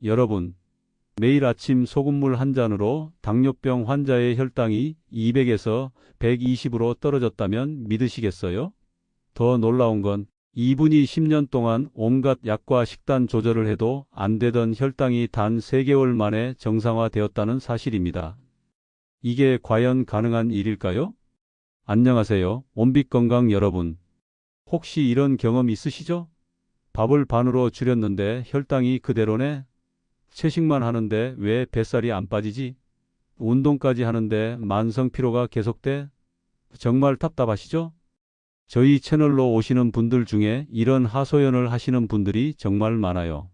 여러분, 매일 아침 소금물 한 잔으로 당뇨병 환자의 혈당이 200에서 120으로 떨어졌다면 믿으시겠어요? 더 놀라운 건 이분이 10년 동안 온갖 약과 식단 조절을 해도 안 되던 혈당이 단 3개월 만에 정상화되었다는 사실입니다. 이게 과연 가능한 일일까요? 안녕하세요. 온빛건강 여러분. 혹시 이런 경험 있으시죠? 밥을 반으로 줄였는데 혈당이 그대로네? 채식만 하는데 왜 뱃살이 안 빠지지? 운동까지 하는데 만성 피로가 계속돼? 정말 답답하시죠? 저희 채널로 오시는 분들 중에 이런 하소연을 하시는 분들이 정말 많아요.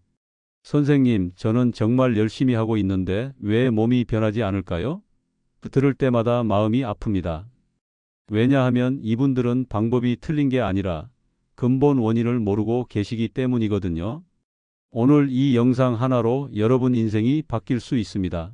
선생님, 저는 정말 열심히 하고 있는데 왜 몸이 변하지 않을까요? 들을 때마다 마음이 아픕니다. 왜냐하면 이분들은 방법이 틀린 게 아니라 근본 원인을 모르고 계시기 때문이거든요. 오늘 이 영상 하나로 여러분 인생이 바뀔 수 있습니다.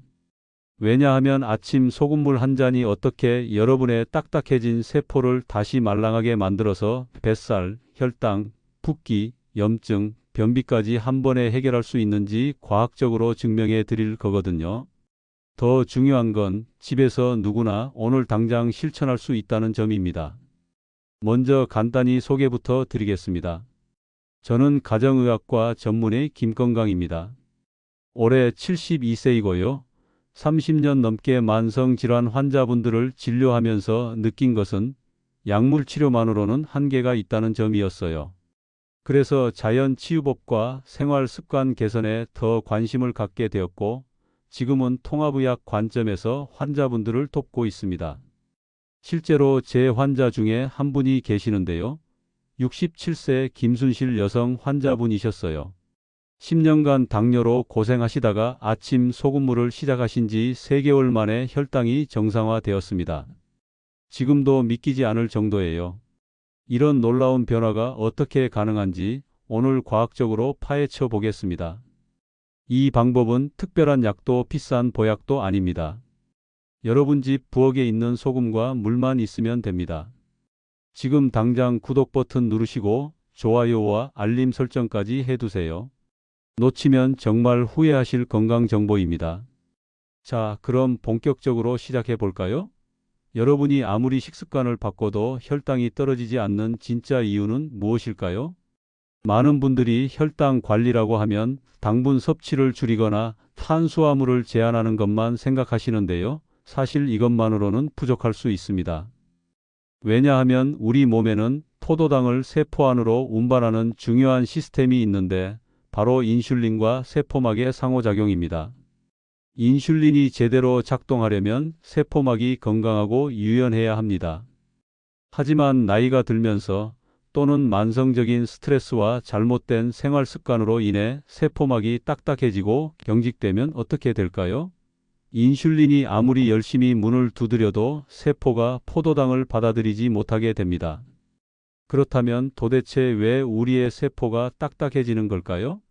왜냐하면 아침 소금물 한 잔이 어떻게 여러분의 딱딱해진 세포를 다시 말랑하게 만들어서 뱃살, 혈당, 붓기, 염증, 변비까지 한 번에 해결할 수 있는지 과학적으로 증명해 드릴 거거든요. 더 중요한 건 집에서 누구나 오늘 당장 실천할 수 있다는 점입니다. 먼저 간단히 소개부터 드리겠습니다. 저는 가정의학과 전문의 김건강입니다. 올해 72세이고요. 30년 넘게 만성질환 환자분들을 진료하면서 느낀 것은 약물 치료만으로는 한계가 있다는 점이었어요. 그래서 자연치유법과 생활습관 개선에 더 관심을 갖게 되었고, 지금은 통합의학 관점에서 환자분들을 돕고 있습니다. 실제로 제 환자 중에 한 분이 계시는데요. 67세 김순실 여성 환자분이셨어요. 10년간 당뇨로 고생하시다가 아침 소금물을 시작하신 지 3개월 만에 혈당이 정상화되었습니다. 지금도 믿기지 않을 정도예요. 이런 놀라운 변화가 어떻게 가능한지 오늘 과학적으로 파헤쳐 보겠습니다. 이 방법은 특별한 약도 비싼 보약도 아닙니다. 여러분 집 부엌에 있는 소금과 물만 있으면 됩니다. 지금 당장 구독 버튼 누르시고 좋아요와 알림 설정까지 해두세요. 놓치면 정말 후회하실 건강 정보입니다. 자, 그럼 본격적으로 시작해 볼까요? 여러분이 아무리 식습관을 바꿔도 혈당이 떨어지지 않는 진짜 이유는 무엇일까요? 많은 분들이 혈당 관리라고 하면 당분 섭취를 줄이거나 탄수화물을 제한하는 것만 생각하시는데요. 사실 이것만으로는 부족할 수 있습니다. 왜냐하면 우리 몸에는 포도당을 세포 안으로 운반하는 중요한 시스템이 있는데 바로 인슐린과 세포막의 상호작용입니다. 인슐린이 제대로 작동하려면 세포막이 건강하고 유연해야 합니다. 하지만 나이가 들면서 또는 만성적인 스트레스와 잘못된 생활 습관으로 인해 세포막이 딱딱해지고 경직되면 어떻게 될까요? 인슐린이 아무리 열심히 문을 두드려도 세포가 포도당을 받아들이지 못하게 됩니다. 그렇다면 도대체 왜 우리의 세포가 딱딱해지는 걸까요?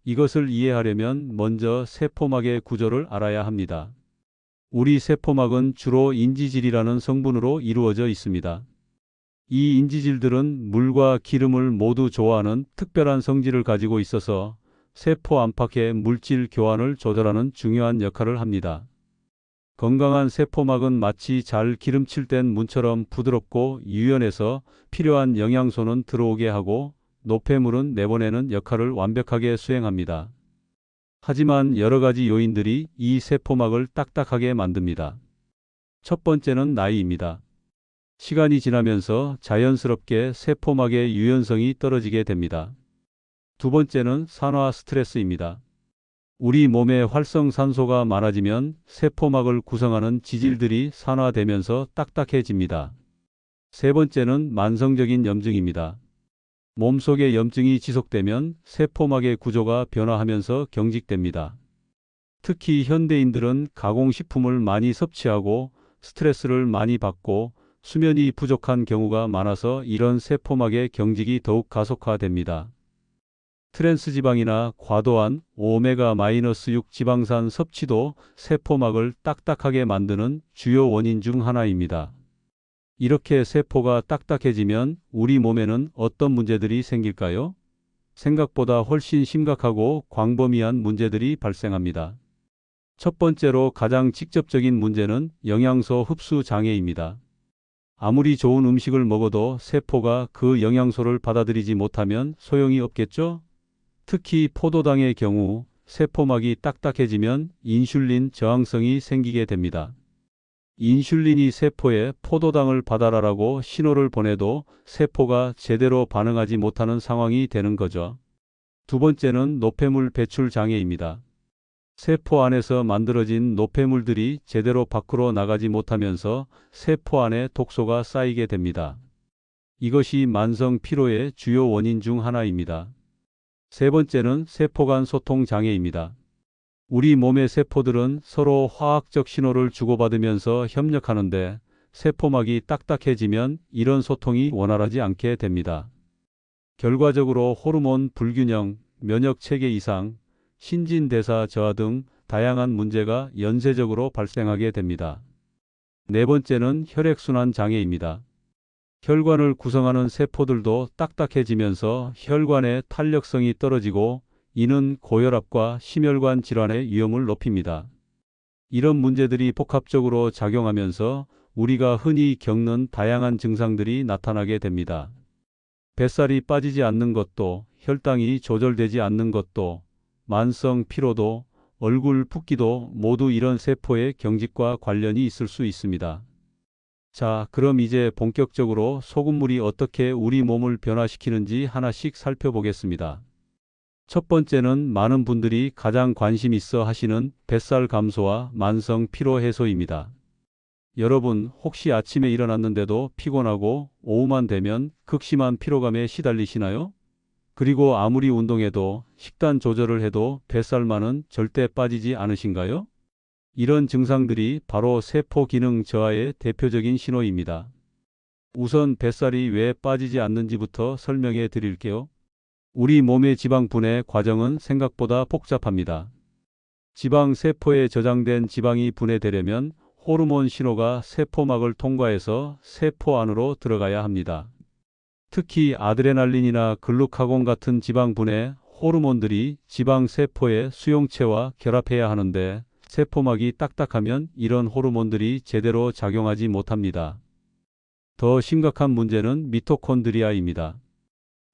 이것을 이해하려면 먼저 세포막의 구조를 알아야 합니다. 우리 세포막은 주로 인지질이라는 성분으로 이루어져 있습니다. 이 인지질들은 물과 기름을 모두 좋아하는 특별한 성질을 가지고 있어서 세포 안팎의 물질 교환을 조절하는 중요한 역할을 합니다. 건강한 세포막은 마치 잘 기름칠된 문처럼 부드럽고 유연해서 필요한 영양소는 들어오게 하고 노폐물은 내보내는 역할을 완벽하게 수행합니다. 하지만 여러 가지 요인들이 이 세포막을 딱딱하게 만듭니다. 첫 번째는 나이입니다. 시간이 지나면서 자연스럽게 세포막의 유연성이 떨어지게 됩니다. 두 번째는 산화 스트레스입니다. 우리 몸에 활성산소가 많아지면 세포막을 구성하는 지질들이 산화되면서 딱딱해집니다. 세 번째는 만성적인 염증입니다. 몸속에 염증이 지속되면 세포막의 구조가 변화하면서 경직됩니다. 특히 현대인들은 가공식품을 많이 섭취하고 스트레스를 많이 받고 수면이 부족한 경우가 많아서 이런 세포막의 경직이 더욱 가속화됩니다. 트랜스지방이나 과도한 오메가-6 지방산 섭취도 세포막을 딱딱하게 만드는 주요 원인 중 하나입니다. 이렇게 세포가 딱딱해지면 우리 몸에는 어떤 문제들이 생길까요? 생각보다 훨씬 심각하고 광범위한 문제들이 발생합니다. 첫 번째로 가장 직접적인 문제는 영양소 흡수 장애입니다. 아무리 좋은 음식을 먹어도 세포가 그 영양소를 받아들이지 못하면 소용이 없겠죠? 특히 포도당의 경우 세포막이 딱딱해지면 인슐린 저항성이 생기게 됩니다. 인슐린이 세포에 포도당을 받아라라고 신호를 보내도 세포가 제대로 반응하지 못하는 상황이 되는 거죠. 두 번째는 노폐물 배출 장애입니다. 세포 안에서 만들어진 노폐물들이 제대로 밖으로 나가지 못하면서 세포 안에 독소가 쌓이게 됩니다. 이것이 만성 피로의 주요 원인 중 하나입니다. 세 번째는 세포 간 소통 장애입니다. 우리 몸의 세포들은 서로 화학적 신호를 주고받으면서 협력하는데 세포막이 딱딱해지면 이런 소통이 원활하지 않게 됩니다. 결과적으로 호르몬 불균형, 면역 체계 이상, 신진대사 저하 등 다양한 문제가 연쇄적으로 발생하게 됩니다. 네 번째는 혈액순환 장애입니다. 혈관을 구성하는 세포들도 딱딱해지면서 혈관의 탄력성이 떨어지고 이는 고혈압과 심혈관 질환의 위험을 높입니다. 이런 문제들이 복합적으로 작용하면서 우리가 흔히 겪는 다양한 증상들이 나타나게 됩니다. 뱃살이 빠지지 않는 것도, 혈당이 조절되지 않는 것도, 만성 피로도, 얼굴 붓기도 모두 이런 세포의 경직과 관련이 있을 수 있습니다. 자, 그럼 이제 본격적으로 소금물이 어떻게 우리 몸을 변화시키는지 하나씩 살펴보겠습니다. 첫 번째는 많은 분들이 가장 관심 있어 하시는 뱃살 감소와 만성 피로 해소입니다. 여러분, 혹시 아침에 일어났는데도 피곤하고 오후만 되면 극심한 피로감에 시달리시나요? 그리고 아무리 운동해도 식단 조절을 해도 뱃살만은 절대 빠지지 않으신가요? 이런 증상들이 바로 세포 기능 저하의 대표적인 신호입니다. 우선 뱃살이 왜 빠지지 않는지부터 설명해 드릴게요. 우리 몸의 지방 분해 과정은 생각보다 복잡합니다. 지방 세포에 저장된 지방이 분해되려면 호르몬 신호가 세포막을 통과해서 세포 안으로 들어가야 합니다. 특히 아드레날린이나 글루카곤 같은 지방 분해 호르몬들이 지방 세포의 수용체와 결합해야 하는데 세포막이 딱딱하면 이런 호르몬들이 제대로 작용하지 못합니다. 더 심각한 문제는 미토콘드리아입니다.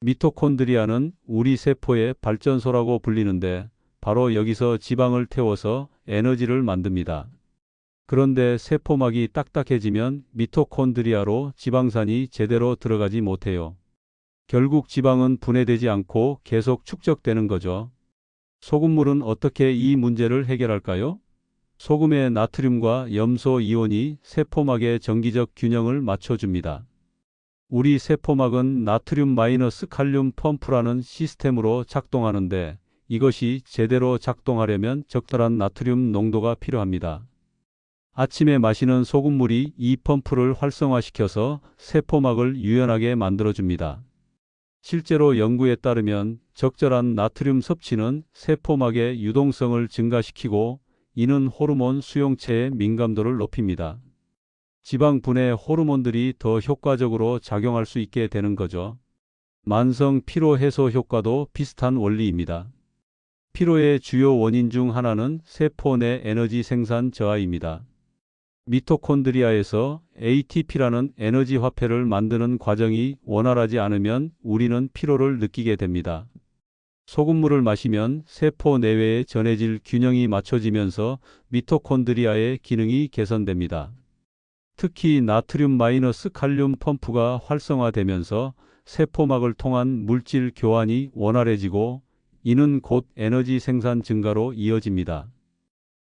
미토콘드리아는 우리 세포의 발전소라고 불리는데 바로 여기서 지방을 태워서 에너지를 만듭니다. 그런데 세포막이 딱딱해지면 미토콘드리아로 지방산이 제대로 들어가지 못해요. 결국 지방은 분해되지 않고 계속 축적되는 거죠. 소금물은 어떻게 이 문제를 해결할까요? 소금의 나트륨과 염소 이온이 세포막의 정기적 균형을 맞춰줍니다. 우리 세포막은 나트륨 마이너스 칼륨 펌프라는 시스템으로 작동하는데 이것이 제대로 작동하려면 적절한 나트륨 농도가 필요합니다. 아침에 마시는 소금물이 이 펌프를 활성화시켜서 세포막을 유연하게 만들어줍니다. 실제로 연구에 따르면 적절한 나트륨 섭취는 세포막의 유동성을 증가시키고 이는 호르몬 수용체의 민감도를 높입니다. 지방 분해 호르몬들이 더 효과적으로 작용할 수 있게 되는 거죠. 만성 피로 해소 효과도 비슷한 원리입니다. 피로의 주요 원인 중 하나는 세포 내 에너지 생산 저하입니다. 미토콘드리아에서 ATP라는 에너지 화폐를 만드는 과정이 원활하지 않으면 우리는 피로를 느끼게 됩니다. 소금물을 마시면 세포 내외의 전해질 균형이 맞춰지면서 미토콘드리아의 기능이 개선됩니다. 특히 나트륨 마이너스 칼륨 펌프가 활성화되면서 세포막을 통한 물질 교환이 원활해지고 이는 곧 에너지 생산 증가로 이어집니다.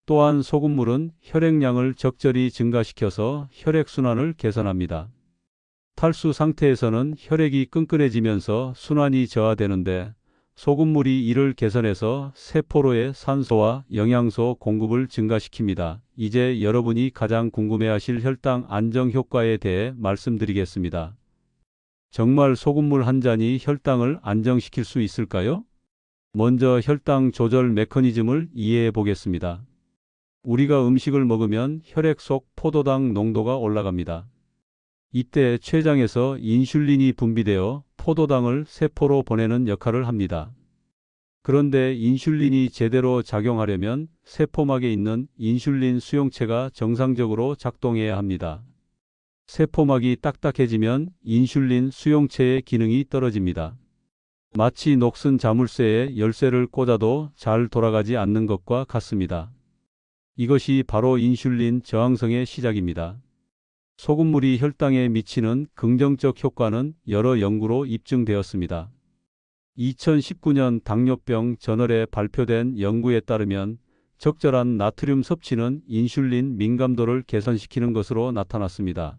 또한 소금물은 혈액량을 적절히 증가시켜서 혈액순환을 개선합니다. 탈수 상태에서는 혈액이 끈끈해지면서 순환이 저하되는데 소금물이 이를 개선해서 세포로의 산소와 영양소 공급을 증가시킵니다. 이제 여러분이 가장 궁금해하실 혈당 안정 효과에 대해 말씀드리겠습니다. 정말 소금물 한 잔이 혈당을 안정시킬 수 있을까요? 먼저 혈당 조절 메커니즘을 이해해 보겠습니다. 우리가 음식을 먹으면 혈액 속 포도당 농도가 올라갑니다. 이때 췌장에서 인슐린이 분비되어 포도당을 세포로 보내는 역할을 합니다. 그런데 인슐린이 제대로 작용하려면 세포막에 있는 인슐린 수용체가 정상적으로 작동해야 합니다. 세포막이 딱딱해지면 인슐린 수용체의 기능이 떨어집니다. 마치 녹슨 자물쇠에 열쇠를 꽂아도 잘 돌아가지 않는 것과 같습니다. 이것이 바로 인슐린 저항성의 시작입니다. 소금물이 혈당에 미치는 긍정적 효과는 여러 연구로 입증되었습니다. 2019년 당뇨병 저널에 발표된 연구에 따르면 적절한 나트륨 섭취는 인슐린 민감도를 개선시키는 것으로 나타났습니다.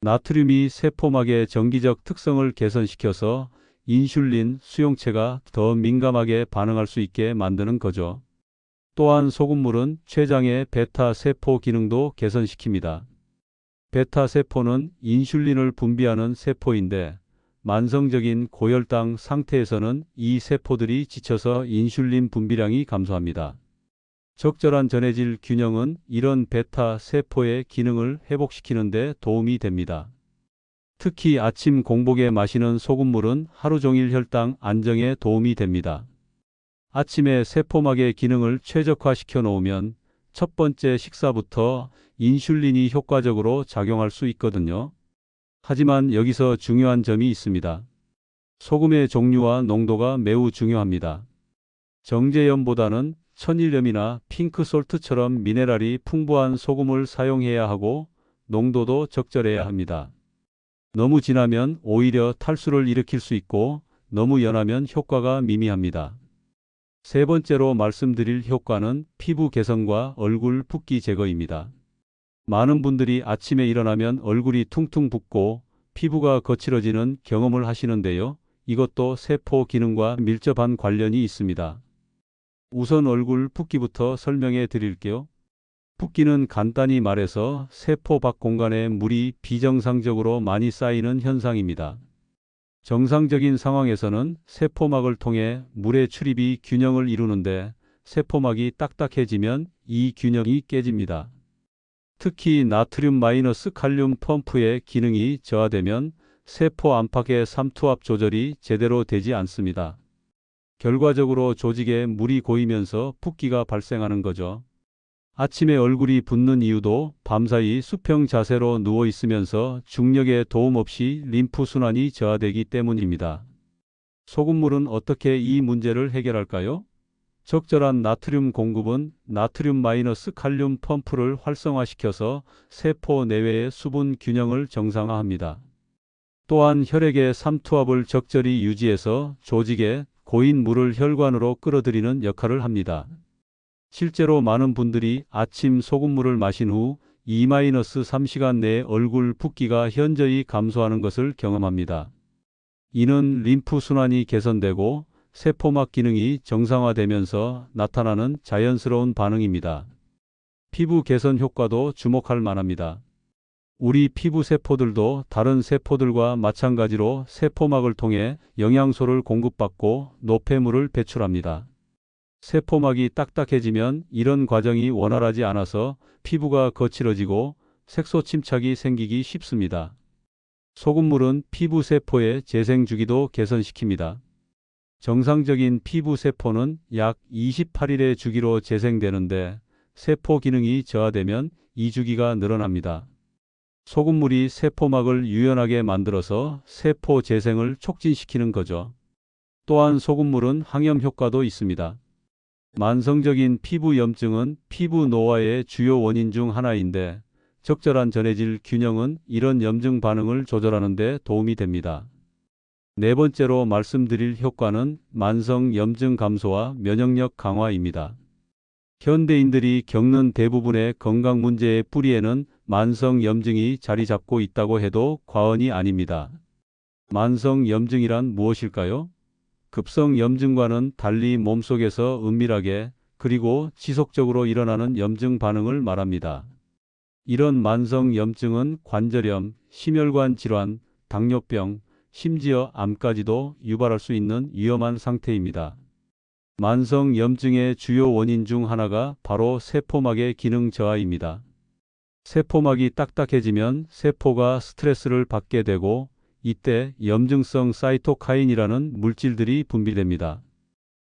나트륨이 세포막의 정기적 특성을 개선시켜서 인슐린 수용체가 더 민감하게 반응할 수 있게 만드는 거죠. 또한 소금물은 췌장의 베타 세포 기능도 개선시킵니다. 베타 세포는 인슐린을 분비하는 세포인데 만성적인 고혈당 상태에서는 이 세포들이 지쳐서 인슐린 분비량이 감소합니다. 적절한 전해질 균형은 이런 베타 세포의 기능을 회복시키는 데 도움이 됩니다. 특히 아침 공복에 마시는 소금물은 하루 종일 혈당 안정에 도움이 됩니다. 아침에 세포막의 기능을 최적화시켜 놓으면 첫 번째 식사부터 인슐린이 효과적으로 작용할 수 있거든요. 하지만 여기서 중요한 점이 있습니다. 소금의 종류와 농도가 매우 중요합니다. 정제염보다는 천일염이나 핑크솔트처럼 미네랄이 풍부한 소금을 사용해야 하고 농도도 적절해야 합니다. 너무 진하면 오히려 탈수를 일으킬 수 있고 너무 연하면 효과가 미미합니다. 세 번째로 말씀드릴 효과는 피부 개선과 얼굴 붓기 제거입니다. 많은 분들이 아침에 일어나면 얼굴이 퉁퉁 붓고 피부가 거칠어지는 경험을 하시는데요. 이것도 세포 기능과 밀접한 관련이 있습니다. 우선 얼굴 붓기부터 설명해 드릴게요. 붓기는 간단히 말해서 세포 밖 공간에 물이 비정상적으로 많이 쌓이는 현상입니다. 정상적인 상황에서는 세포막을 통해 물의 출입이 균형을 이루는데 세포막이 딱딱해지면 이 균형이 깨집니다. 특히 나트륨 마이너스 칼륨 펌프의 기능이 저하되면 세포 안팎의 삼투압 조절이 제대로 되지 않습니다. 결과적으로 조직에 물이 고이면서 붓기가 발생하는 거죠. 아침에 얼굴이 붓는 이유도 밤사이 수평 자세로 누워 있으면서 중력의 도움 없이 림프 순환이 저하되기 때문입니다. 소금물은 어떻게 이 문제를 해결할까요? 적절한 나트륨 공급은 나트륨 마이너스 칼륨 펌프를 활성화시켜서 세포 내외의 수분 균형을 정상화합니다. 또한 혈액의 삼투압을 적절히 유지해서 조직에 고인 물을 혈관으로 끌어들이는 역할을 합니다. 실제로 많은 분들이 아침 소금물을 마신 후 2-3시간 내에 얼굴 붓기가 현저히 감소하는 것을 경험합니다. 이는 림프 순환이 개선되고 세포막 기능이 정상화되면서 나타나는 자연스러운 반응입니다. 피부 개선 효과도 주목할 만합니다. 우리 피부 세포들도 다른 세포들과 마찬가지로 세포막을 통해 영양소를 공급받고 노폐물을 배출합니다. 세포막이 딱딱해지면 이런 과정이 원활하지 않아서 피부가 거칠어지고 색소 침착이 생기기 쉽습니다. 소금물은 피부 세포의 재생 주기도 개선시킵니다. 정상적인 피부 세포는 약 28일의 주기로 재생되는데 세포 기능이 저하되면 이 주기가 늘어납니다. 소금물이 세포막을 유연하게 만들어서 세포 재생을 촉진시키는 거죠. 또한 소금물은 항염 효과도 있습니다. 만성적인 피부 염증은 피부 노화의 주요 원인 중 하나인데 적절한 전해질 균형은 이런 염증 반응을 조절하는 데 도움이 됩니다. 네 번째로 말씀드릴 효과는 만성 염증 감소와 면역력 강화입니다. 현대인들이 겪는 대부분의 건강 문제의 뿌리에는 만성 염증이 자리 잡고 있다고 해도 과언이 아닙니다. 만성 염증이란 무엇일까요? 급성 염증과는 달리 몸속에서 은밀하게 그리고 지속적으로 일어나는 염증 반응을 말합니다. 이런 만성 염증은 관절염, 심혈관 질환, 당뇨병, 심지어 암까지도 유발할 수 있는 위험한 상태입니다. 만성 염증의 주요 원인 중 하나가 바로 세포막의 기능 저하입니다. 세포막이 딱딱해지면 세포가 스트레스를 받게 되고 이때 염증성 사이토카인이라는 물질들이 분비됩니다.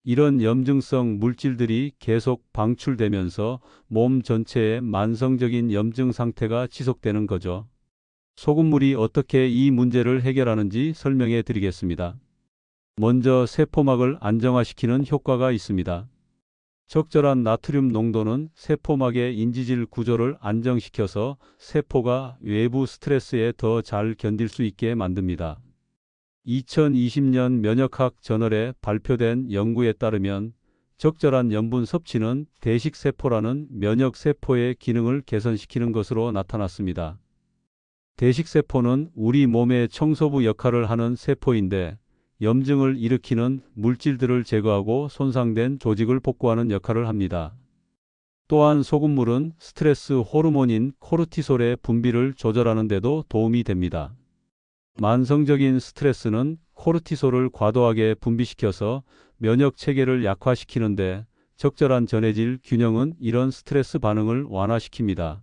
이런 염증성 물질들이 계속 방출되면서 몸 전체에 만성적인 염증 상태가 지속되는 거죠. 소금물이 어떻게 이 문제를 해결하는지 설명해 드리겠습니다. 먼저 세포막을 안정화시키는 효과가 있습니다. 적절한 나트륨 농도는 세포막의 인지질 구조를 안정시켜서 세포가 외부 스트레스에 더 잘 견딜 수 있게 만듭니다. 2020년 면역학 저널에 발표된 연구에 따르면 적절한 염분 섭취는 대식세포라는 면역세포의 기능을 개선시키는 것으로 나타났습니다. 대식세포는 우리 몸의 청소부 역할을 하는 세포인데 염증을 일으키는 물질들을 제거하고 손상된 조직을 복구하는 역할을 합니다. 또한 소금물은 스트레스 호르몬인 코르티솔의 분비를 조절하는 데도 도움이 됩니다. 만성적인 스트레스는 코르티솔을 과도하게 분비시켜서 면역 체계를 약화시키는데 적절한 전해질 균형은 이런 스트레스 반응을 완화시킵니다.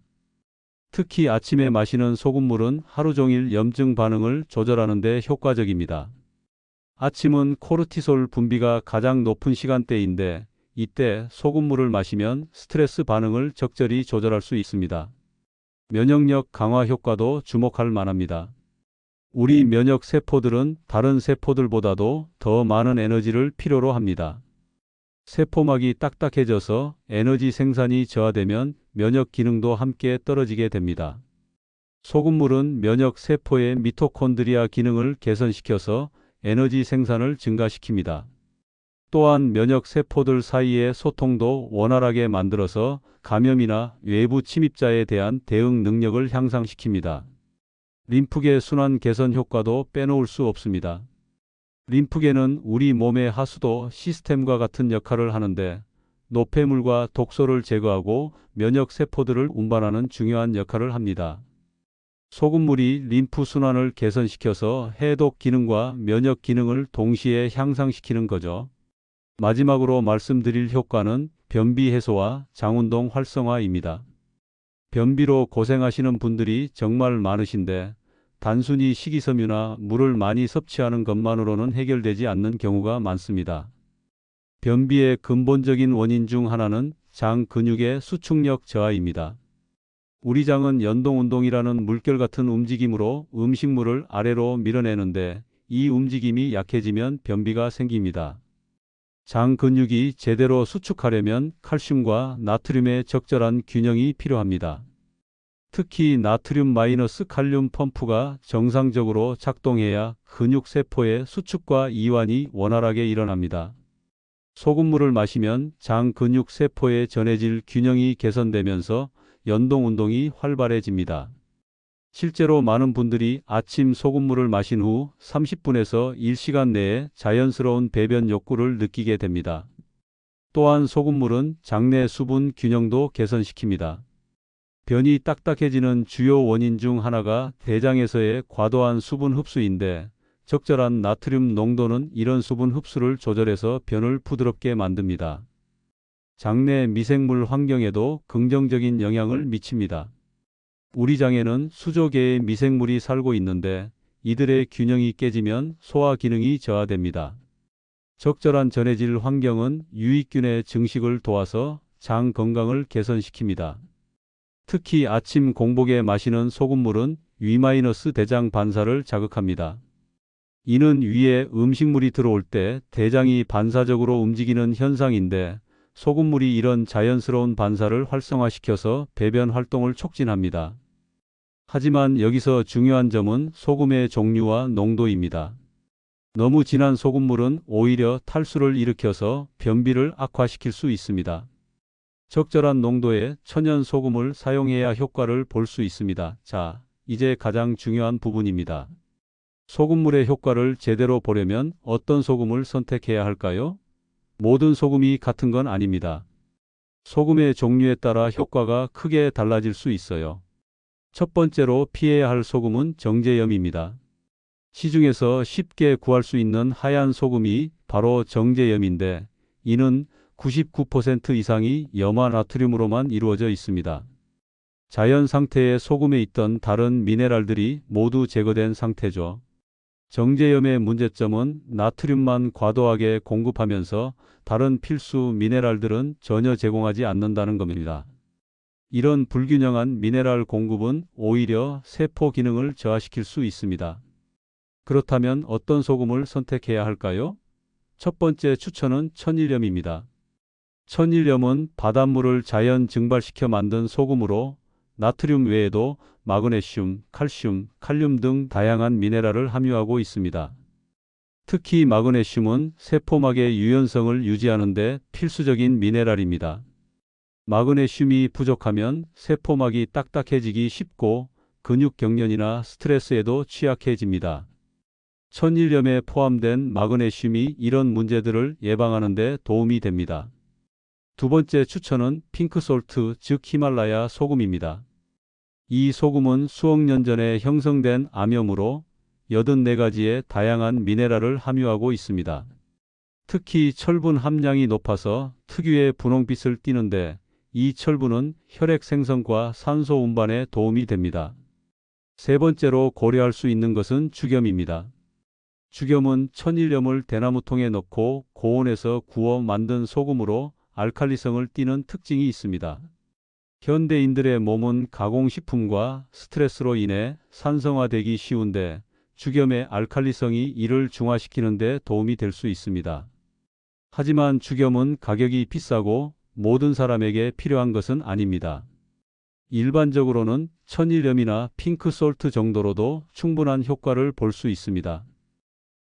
특히 아침에 마시는 소금물은 하루 종일 염증 반응을 조절하는 데 효과적입니다. 아침은 코르티솔 분비가 가장 높은 시간대인데 이때 소금물을 마시면 스트레스 반응을 적절히 조절할 수 있습니다. 면역력 강화 효과도 주목할 만합니다. 우리 면역 세포들은 다른 세포들보다도 더 많은 에너지를 필요로 합니다. 세포막이 딱딱해져서 에너지 생산이 저하되면 면역 기능도 함께 떨어지게 됩니다. 소금물은 면역 세포의 미토콘드리아 기능을 개선시켜서 에너지 생산을 증가시킵니다. 또한 면역 세포들 사이의 소통도 원활하게 만들어서 감염이나 외부 침입자에 대한 대응 능력을 향상시킵니다. 림프계 순환 개선 효과도 빼놓을 수 없습니다. 림프계는 우리 몸의 하수도 시스템과 같은 역할을 하는데 노폐물과 독소를 제거하고 면역 세포들을 운반하는 중요한 역할을 합니다. 소금물이 림프 순환을 개선시켜서 해독 기능과 면역 기능을 동시에 향상시키는 거죠. 마지막으로 말씀드릴 효과는 변비 해소와 장운동 활성화입니다. 변비로 고생하시는 분들이 정말 많으신데 단순히 식이섬유나 물을 많이 섭취하는 것만으로는 해결되지 않는 경우가 많습니다. 변비의 근본적인 원인 중 하나는 장 근육의 수축력 저하입니다. 우리 장은 연동운동이라는 물결 같은 움직임으로 음식물을 아래로 밀어내는데 이 움직임이 약해지면 변비가 생깁니다. 장 근육이 제대로 수축하려면 칼슘과 나트륨의 적절한 균형이 필요합니다. 특히 나트륨 마이너스 칼륨 펌프가 정상적으로 작동해야 근육 세포의 수축과 이완이 원활하게 일어납니다. 소금물을 마시면 장 근육 세포의 전해질 균형이 개선되면서 연동 운동이 활발해집니다. 실제로 많은 분들이 아침 소금물을 마신 후 30분에서 1시간 내에 자연스러운 배변 욕구를 느끼게 됩니다. 또한 소금물은 장내 수분 균형도 개선시킵니다. 변이 딱딱해지는 주요 원인 중 하나가 대장에서의 과도한 수분 흡수인데 적절한 나트륨 농도는 이런 수분 흡수를 조절해서 변을 부드럽게 만듭니다. 장내 미생물 환경에도 긍정적인 영향을 미칩니다. 우리 장에는 수조 개의 미생물이 살고 있는데 이들의 균형이 깨지면 소화 기능이 저하됩니다. 적절한 전해질 환경은 유익균의 증식을 도와서 장 건강을 개선시킵니다. 특히 아침 공복에 마시는 소금물은 위마이너스 대장 반사를 자극합니다. 이는 위에 음식물이 들어올 때 대장이 반사적으로 움직이는 현상인데 소금물이 이런 자연스러운 반사를 활성화시켜서 배변 활동을 촉진합니다. 하지만 여기서 중요한 점은 소금의 종류와 농도입니다. 너무 진한 소금물은 오히려 탈수를 일으켜서 변비를 악화시킬 수 있습니다. 적절한 농도의 천연 소금을 사용해야 효과를 볼 수 있습니다. 자, 이제 가장 중요한 부분입니다. 소금물의 효과를 제대로 보려면 어떤 소금을 선택해야 할까요? 모든 소금이 같은 건 아닙니다. 소금의 종류에 따라 효과가 크게 달라질 수 있어요. 첫 번째로 피해야 할 소금은 정제염입니다. 시중에서 쉽게 구할 수 있는 하얀 소금이 바로 정제염인데 이는 99% 이상이 염화나트륨으로만 이루어져 있습니다. 자연 상태의 소금에 있던 다른 미네랄들이 모두 제거된 상태죠. 정제염의 문제점은 나트륨만 과도하게 공급하면서 다른 필수 미네랄들은 전혀 제공하지 않는다는 겁니다. 이런 불균형한 미네랄 공급은 오히려 세포 기능을 저하시킬 수 있습니다. 그렇다면 어떤 소금을 선택해야 할까요? 첫 번째 추천은 천일염입니다. 천일염은 바닷물을 자연 증발시켜 만든 소금으로 나트륨 외에도 마그네슘, 칼슘, 칼륨 등 다양한 미네랄을 함유하고 있습니다. 특히 마그네슘은 세포막의 유연성을 유지하는 데 필수적인 미네랄입니다. 마그네슘이 부족하면 세포막이 딱딱해지기 쉽고 근육 경련이나 스트레스에도 취약해집니다. 천일염에 포함된 마그네슘이 이런 문제들을 예방하는 데 도움이 됩니다. 두 번째 추천은 핑크솔트, 즉 히말라야 소금입니다. 이 소금은 수억 년 전에 형성된 암염으로 84가지의 다양한 미네랄을 함유하고 있습니다. 특히 철분 함량이 높아서 특유의 분홍빛을 띠는데 이 철분은 혈액 생성과 산소 운반에 도움이 됩니다. 세 번째로 고려할 수 있는 것은 죽염입니다. 죽염은 천일염을 대나무통에 넣고 고온에서 구워 만든 소금으로 알칼리성을 띠는 특징이 있습니다. 현대인들의 몸은 가공식품과 스트레스로 인해 산성화되기 쉬운데 죽염의 알칼리성이 이를 중화시키는 데 도움이 될 수 있습니다. 하지만 죽염은 가격이 비싸고 모든 사람에게 필요한 것은 아닙니다. 일반적으로는 천일염이나 핑크솔트 정도로도 충분한 효과를 볼 수 있습니다.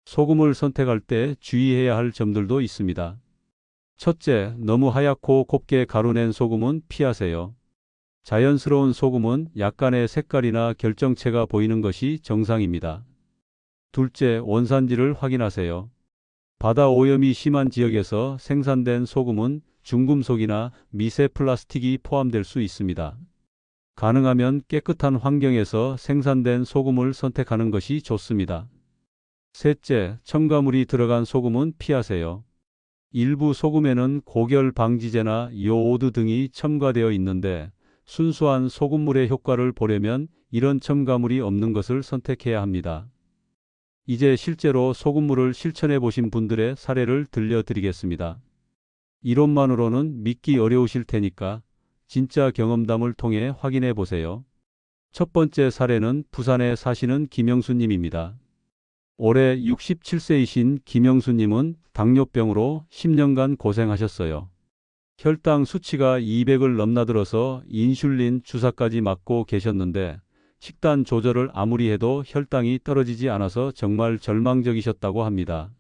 소금을 선택할 때 주의해야 할 점들도 있습니다. 첫째, 너무 하얗고 곱게 가루낸 소금은 피하세요. 자연스러운 소금은 약간의 색깔이나 결정체가 보이는 것이 정상입니다. 둘째, 원산지를 확인하세요. 바다 오염이 심한 지역에서 생산된 소금은 중금속이나 미세 플라스틱이 포함될 수 있습니다. 가능하면 깨끗한 환경에서 생산된 소금을 선택하는 것이 좋습니다. 셋째, 첨가물이 들어간 소금은 피하세요. 일부 소금에는 고결 방지제나 요오드 등이 첨가되어 있는데 순수한 소금물의 효과를 보려면 이런 첨가물이 없는 것을 선택해야 합니다. 이제 실제로 소금물을 실천해 보신 분들의 사례를 들려드리겠습니다. 이론만으로는 믿기 어려우실 테니까 진짜 경험담을 통해 확인해 보세요. 첫 번째 사례는 부산에 사시는 김영수님입니다. 올해 67세이신 김영수님은 당뇨병으로 10년간 고생하셨어요. 혈당 수치가 200을 넘나들어서 인슐린 주사까지 맞고 계셨는데 식단 조절을 아무리 해도 혈당이 떨어지지 않아서 정말 절망적이셨다고 합니다.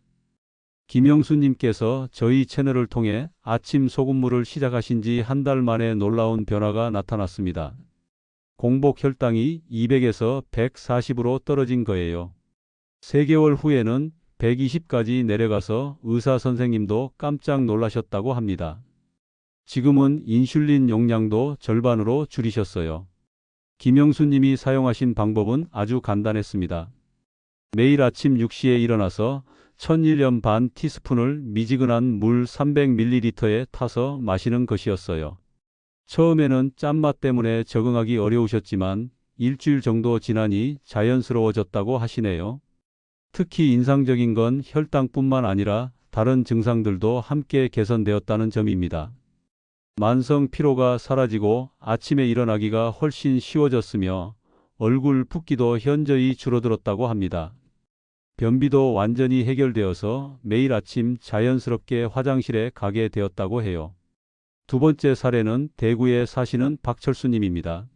김영수님께서 저희 채널을 통해 아침 소금물을 시작하신 지 한 달 만에 놀라운 변화가 나타났습니다. 공복 혈당이 200에서 140으로 떨어진 거예요. 3개월 후에는 120까지 내려가서 의사 선생님도 깜짝 놀라셨다고 합니다. 지금은 인슐린 용량도 절반으로 줄이셨어요. 김영수님이 사용하신 방법은 아주 간단했습니다. 매일 아침 6시에 일어나서 천일염 반 티스푼을 미지근한 물 300ml에 타서 마시는 것이었어요. 처음에는 짠맛 때문에 적응하기 어려우셨지만 일주일 정도 지나니 자연스러워졌다고 하시네요. 특히 인상적인 건 혈당뿐만 아니라 다른 증상들도 함께 개선되었다는 점입니다. 만성 피로가 사라지고 아침에 일어나기가 훨씬 쉬워졌으며 얼굴 붓기도 현저히 줄어들었다고 합니다. 변비도 완전히 해결되어서 매일 아침 자연스럽게 화장실에 가게 되었다고 해요. 두 번째 사례는 대구에 사시는 박철수님입니다.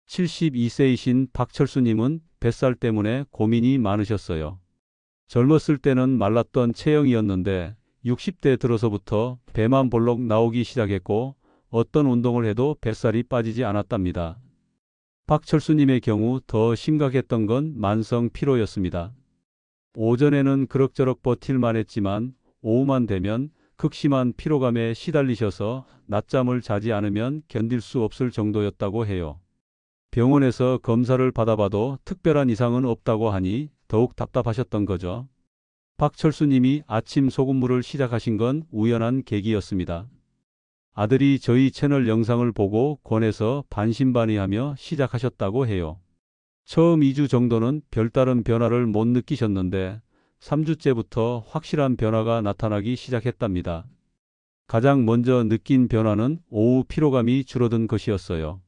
72세이신 박철수님은 뱃살 때문에 고민이 많으셨어요. 젊었을 때는 말랐던 체형이었는데 60대 들어서부터 배만 볼록 나오기 시작했고 어떤 운동을 해도 뱃살이 빠지지 않았답니다. 박철수님의 경우 더 심각했던 건 만성 피로였습니다. 오전에는 그럭저럭 버틸만 했지만 오후만 되면 극심한 피로감에 시달리셔서 낮잠을 자지 않으면 견딜 수 없을 정도였다고 해요. 병원에서 검사를 받아봐도 특별한 이상은 없다고 하니 더욱 답답하셨던 거죠. 박철수님이 아침 소금물을 시작하신 건 우연한 계기였습니다. 아들이 저희 채널 영상을 보고 권해서 반신반의하며 시작하셨다고 해요. 처음 2주 정도는 별다른 변화를 못 느끼셨는데 3주째부터 확실한 변화가 나타나기 시작했답니다. 가장 먼저 느낀 변화는 오후 피로감이 줄어든 것이었어요.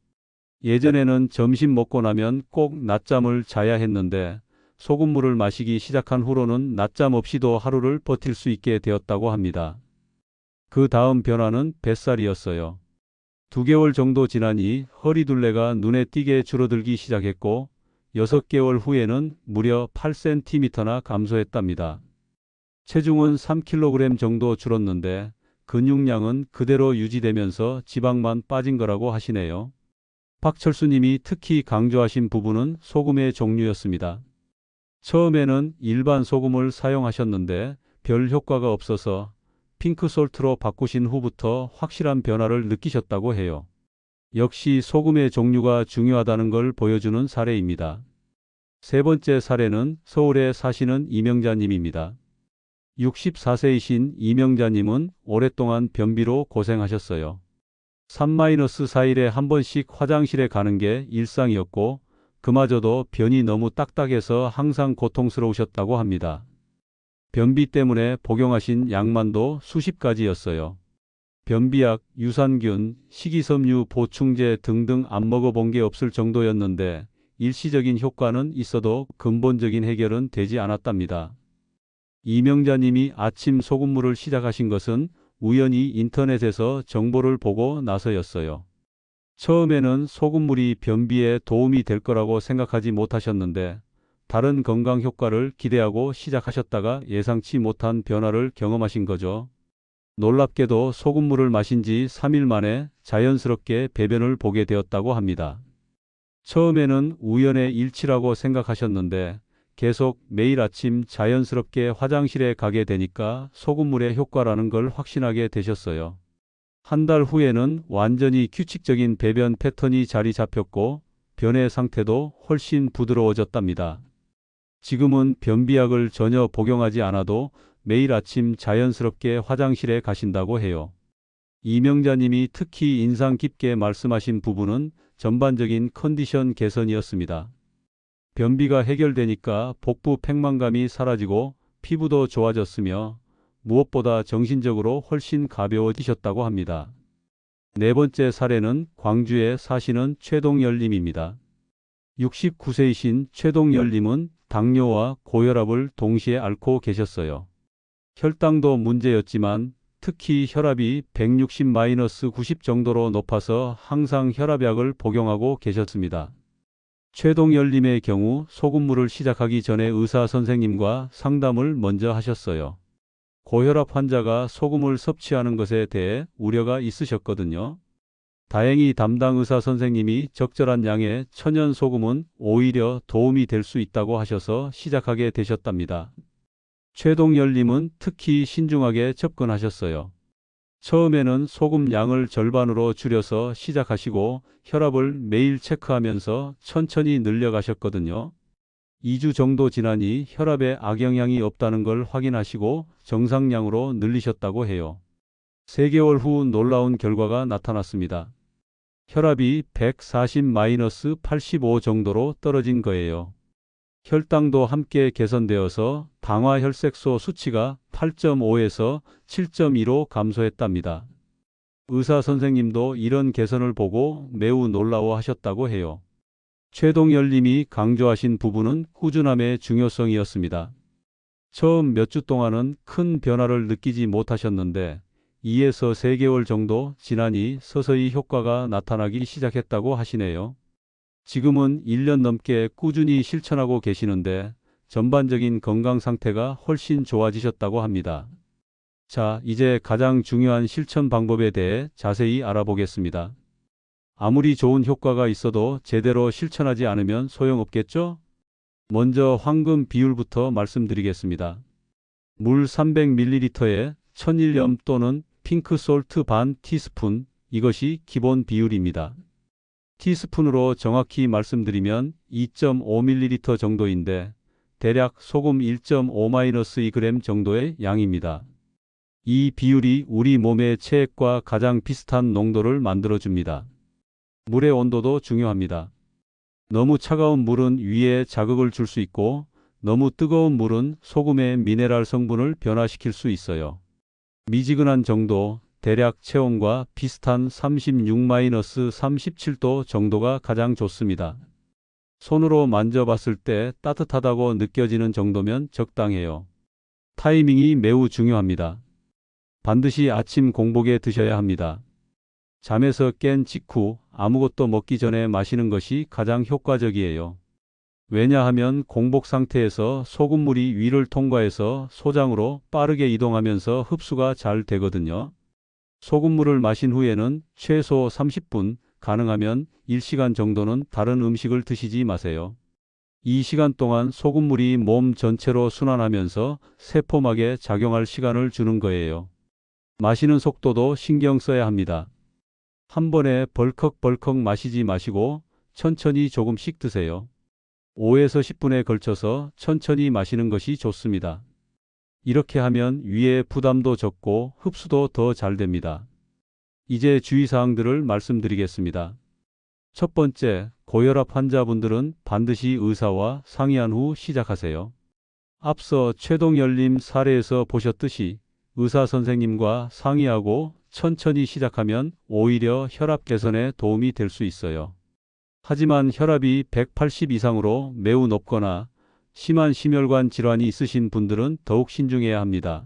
예전에는 점심 먹고 나면 꼭 낮잠을 자야 했는데 소금물을 마시기 시작한 후로는 낮잠 없이도 하루를 버틸 수 있게 되었다고 합니다. 그 다음 변화는 뱃살이었어요. 2개월 정도 지나니 허리둘레가 눈에 띄게 줄어들기 시작했고 6개월 후에는 무려 8cm나 감소했답니다. 체중은 3kg 정도 줄었는데 근육량은 그대로 유지되면서 지방만 빠진 거라고 하시네요. 박철수님이 특히 강조하신 부분은 소금의 종류였습니다. 처음에는 일반 소금을 사용하셨는데 별 효과가 없어서 핑크솔트로 바꾸신 후부터 확실한 변화를 느끼셨다고 해요. 역시 소금의 종류가 중요하다는 걸 보여주는 사례입니다. 세 번째 사례는 서울에 사시는 이명자님입니다. 64세이신 이명자님은 오랫동안 변비로 고생하셨어요. 3-4일에 한 번씩 화장실에 가는 게 일상이었고 그마저도 변이 너무 딱딱해서 항상 고통스러우셨다고 합니다. 변비 때문에 복용하신 약만도 수십 가지였어요. 변비약, 유산균, 식이섬유 보충제 등등 안 먹어본 게 없을 정도였는데 일시적인 효과는 있어도 근본적인 해결은 되지 않았답니다. 이명자님이 아침 소금물을 시작하신 것은 우연히 인터넷에서 정보를 보고 나서였어요. 처음에는 소금물이 변비에 도움이 될 거라고 생각하지 못하셨는데 다른 건강 효과를 기대하고 시작하셨다가 예상치 못한 변화를 경험하신 거죠. 놀랍게도 소금물을 마신 지 3일 만에 자연스럽게 배변을 보게 되었다고 합니다. 처음에는 우연의 일치라고 생각하셨는데 계속 매일 아침 자연스럽게 화장실에 가게 되니까 소금물의 효과라는 걸 확신하게 되셨어요. 한 달 후에는 완전히 규칙적인 배변 패턴이 자리 잡혔고 변의 상태도 훨씬 부드러워졌답니다. 지금은 변비약을 전혀 복용하지 않아도 매일 아침 자연스럽게 화장실에 가신다고 해요. 이명자님이 특히 인상 깊게 말씀하신 부분은 전반적인 컨디션 개선이었습니다. 변비가 해결되니까 복부 팽만감이 사라지고 피부도 좋아졌으며 무엇보다 정신적으로 훨씬 가벼워지셨다고 합니다. 네 번째 사례는 광주에 사시는 최동열님입니다. 69세이신 최동열님은 당뇨와 고혈압을 동시에 앓고 계셨어요. 혈당도 문제였지만 특히 혈압이 160-90 정도로 높아서 항상 혈압약을 복용하고 계셨습니다. 최동열님의 경우 소금물을 시작하기 전에 의사 선생님과 상담을 먼저 하셨어요. 고혈압 환자가 소금을 섭취하는 것에 대해 우려가 있으셨거든요. 다행히 담당 의사 선생님이 적절한 양의 천연 소금은 오히려 도움이 될 수 있다고 하셔서 시작하게 되셨답니다. 최동열님은 특히 신중하게 접근하셨어요. 처음에는 소금 양을 절반으로 줄여서 시작하시고 혈압을 매일 체크하면서 천천히 늘려가셨거든요. 2주 정도 지나니 혈압에 악영향이 없다는 걸 확인하시고 정상량으로 늘리셨다고 해요. 3개월 후 놀라운 결과가 나타났습니다. 혈압이 140-85 정도로 떨어진 거예요. 혈당도 함께 개선되어서 당화혈색소 수치가 8.5에서 7.2로 감소했답니다. 의사 선생님도 이런 개선을 보고 매우 놀라워하셨다고 해요. 최동열님이 강조하신 부분은 꾸준함의 중요성이었습니다. 처음 몇 주 동안은 큰 변화를 느끼지 못하셨는데 2에서 3개월 정도 지나니 서서히 효과가 나타나기 시작했다고 하시네요. 지금은 1년 넘게 꾸준히 실천하고 계시는데 전반적인 건강 상태가 훨씬 좋아지셨다고 합니다. 자, 이제 가장 중요한 실천 방법에 대해 자세히 알아보겠습니다. 아무리 좋은 효과가 있어도 제대로 실천하지 않으면 소용없겠죠? 먼저 황금 비율부터 말씀드리겠습니다. 물 300ml에 천일염 또는 핑크솔트 반 티스푼, 이것이 기본 비율입니다. 티스푼으로 정확히 말씀드리면 2.5ml 정도인데 대략 소금 1.5-2g 정도의 양입니다. 이 비율이 우리 몸의 체액과 가장 비슷한 농도를 만들어줍니다. 물의 온도도 중요합니다. 너무 차가운 물은 위에 자극을 줄 수 있고 너무 뜨거운 물은 소금의 미네랄 성분을 변화시킬 수 있어요. 미지근한 정도, 대략 체온과 비슷한 36-37도 정도가 가장 좋습니다. 손으로 만져봤을 때 따뜻하다고 느껴지는 정도면 적당해요. 타이밍이 매우 중요합니다. 반드시 아침 공복에 드셔야 합니다. 잠에서 깬 직후 아무것도 먹기 전에 마시는 것이 가장 효과적이에요. 왜냐하면 공복 상태에서 소금물이 위를 통과해서 소장으로 빠르게 이동하면서 흡수가 잘 되거든요. 소금물을 마신 후에는 최소 30분, 가능하면 1시간 정도는 다른 음식을 드시지 마세요. 이 시간 동안 소금물이 몸 전체로 순환하면서 세포막에 작용할 시간을 주는 거예요. 마시는 속도도 신경 써야 합니다. 한 번에 벌컥벌컥 마시지 마시고 천천히 조금씩 드세요. 5에서 10분에 걸쳐서 천천히 마시는 것이 좋습니다. 이렇게 하면 위에 부담도 적고 흡수도 더 잘 됩니다. 이제 주의사항들을 말씀드리겠습니다. 첫 번째, 고혈압 환자분들은 반드시 의사와 상의한 후 시작하세요. 앞서 최동열님 사례에서 보셨듯이 의사 선생님과 상의하고 천천히 시작하면 오히려 혈압 개선에 도움이 될 수 있어요. 하지만 혈압이 180 이상으로 매우 높거나 심한 심혈관 질환이 있으신 분들은 더욱 신중해야 합니다.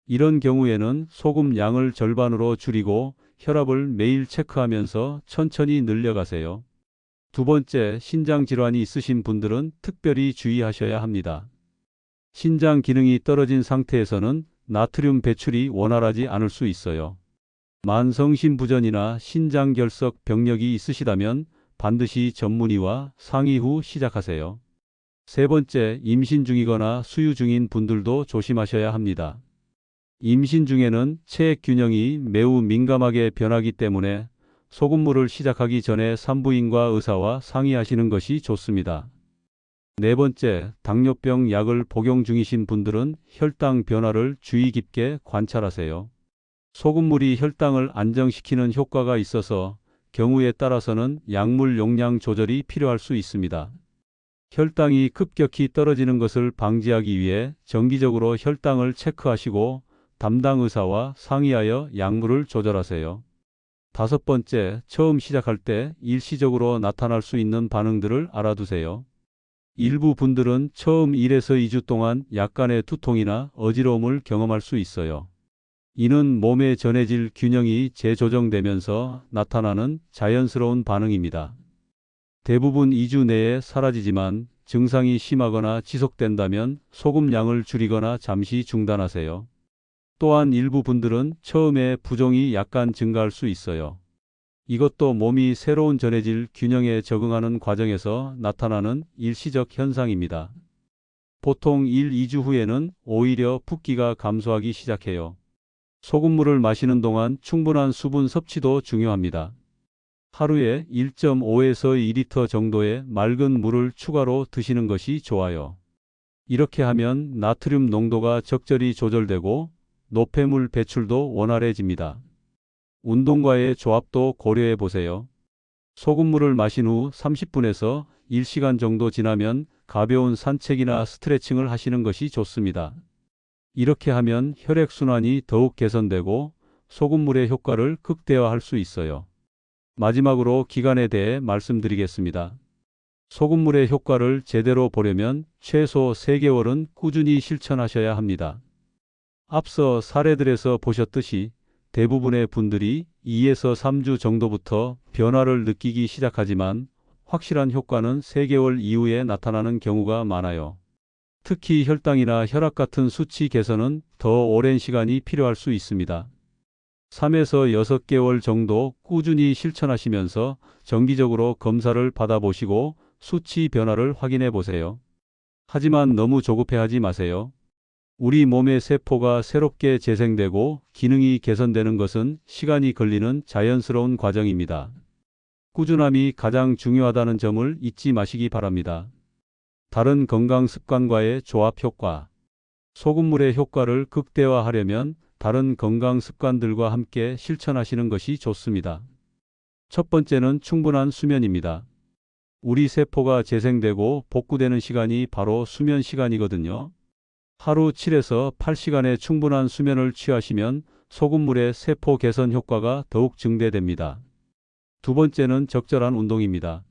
이런 경우에는 소금 양을 절반으로 줄이고 혈압을 매일 체크하면서 천천히 늘려가세요. 두 번째, 신장 질환이 있으신 분들은 특별히 주의하셔야 합니다. 신장 기능이 떨어진 상태에서는 나트륨 배출이 원활하지 않을 수 있어요. 만성심부전이나 신장결석 병력이 있으시다면 반드시 전문의와 상의 후 시작하세요. 세 번째, 임신 중이거나 수유 중인 분들도 조심하셔야 합니다. 임신 중에는 체액 균형이 매우 민감하게 변하기 때문에 소금물을 시작하기 전에 산부인과 의사와 상의하시는 것이 좋습니다. 네 번째, 당뇨병 약을 복용 중이신 분들은 혈당 변화를 주의 깊게 관찰하세요. 소금물이 혈당을 안정시키는 효과가 있어서 경우에 따라서는 약물 용량 조절이 필요할 수 있습니다. 혈당이 급격히 떨어지는 것을 방지하기 위해 정기적으로 혈당을 체크하시고 담당 의사와 상의하여 약물을 조절하세요. 다섯 번째, 처음 시작할 때 일시적으로 나타날 수 있는 반응들을 알아두세요. 일부 분들은 처음 1에서 2주 동안 약간의 두통이나 어지러움을 경험할 수 있어요. 이는 몸의 전해질 균형이 재조정되면서 나타나는 자연스러운 반응입니다. 대부분 2주 내에 사라지지만 증상이 심하거나 지속된다면 소금 양을 줄이거나 잠시 중단하세요. 또한 일부 분들은 처음에 부종이 약간 증가할 수 있어요. 이것도 몸이 새로운 전해질 균형에 적응하는 과정에서 나타나는 일시적 현상입니다. 보통 1, 2주 후에는 오히려 붓기가 감소하기 시작해요. 소금물을 마시는 동안 충분한 수분 섭취도 중요합니다. 하루에 1.5에서 2리터 정도의 맑은 물을 추가로 드시는 것이 좋아요. 이렇게 하면 나트륨 농도가 적절히 조절되고 노폐물 배출도 원활해집니다. 운동과의 조합도 고려해 보세요. 소금물을 마신 후 30분에서 1시간 정도 지나면 가벼운 산책이나 스트레칭을 하시는 것이 좋습니다. 이렇게 하면 혈액순환이 더욱 개선되고 소금물의 효과를 극대화할 수 있어요. 마지막으로 기간에 대해 말씀드리겠습니다. 소금물의 효과를 제대로 보려면 최소 3개월은 꾸준히 실천하셔야 합니다. 앞서 사례들에서 보셨듯이 대부분의 분들이 2에서 3주 정도부터 변화를 느끼기 시작하지만 확실한 효과는 3개월 이후에 나타나는 경우가 많아요. 특히 혈당이나 혈압 같은 수치 개선은 더 오랜 시간이 필요할 수 있습니다. 3에서 6개월 정도 꾸준히 실천하시면서 정기적으로 검사를 받아보시고 수치 변화를 확인해 보세요. 하지만 너무 조급해하지 마세요. 우리 몸의 세포가 새롭게 재생되고 기능이 개선되는 것은 시간이 걸리는 자연스러운 과정입니다. 꾸준함이 가장 중요하다는 점을 잊지 마시기 바랍니다. 다른 건강 습관과의 조합 효과. 소금물의 효과를 극대화하려면 다른 건강 습관들과 함께 실천하시는 것이 좋습니다. 첫 번째는 충분한 수면입니다. 우리 세포가 재생되고 복구되는 시간이 바로 수면 시간이거든요. 하루 7에서 8시간의 충분한 수면을 취하시면 소금물의 세포 개선 효과가 더욱 증대됩니다. 두 번째는 적절한 운동입니다.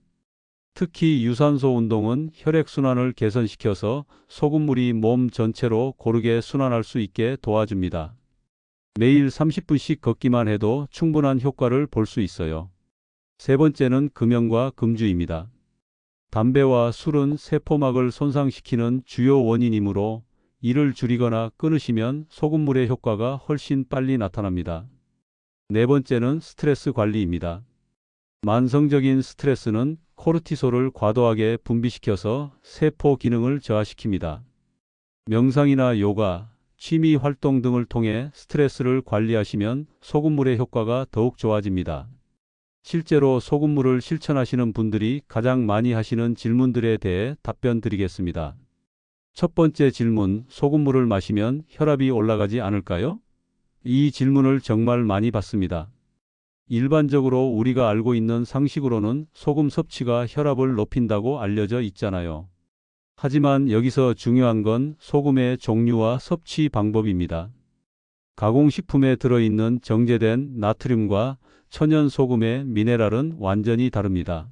특히 유산소 운동은 혈액순환을 개선시켜서 소금물이 몸 전체로 고르게 순환할 수 있게 도와줍니다. 매일 30분씩 걷기만 해도 충분한 효과를 볼 수 있어요. 세 번째는 금연과 금주입니다. 담배와 술은 세포막을 손상시키는 주요 원인이므로 이를 줄이거나 끊으시면 소금물의 효과가 훨씬 빨리 나타납니다. 네 번째는 스트레스 관리입니다. 만성적인 스트레스는 코르티솔을 과도하게 분비시켜서 세포 기능을 저하시킵니다. 명상이나 요가, 취미 활동 등을 통해 스트레스를 관리하시면 소금물의 효과가 더욱 좋아집니다. 실제로 소금물을 실천하시는 분들이 가장 많이 하시는 질문들에 대해 답변 드리겠습니다. 첫 번째 질문, 소금물을 마시면 혈압이 올라가지 않을까요? 이 질문을 정말 많이 받습니다. 일반적으로 우리가 알고 있는 상식으로는 소금 섭취가 혈압을 높인다고 알려져 있잖아요. 하지만 여기서 중요한 건 소금의 종류와 섭취 방법입니다. 가공식품에 들어있는 정제된 나트륨과 천연 소금의 미네랄은 완전히 다릅니다.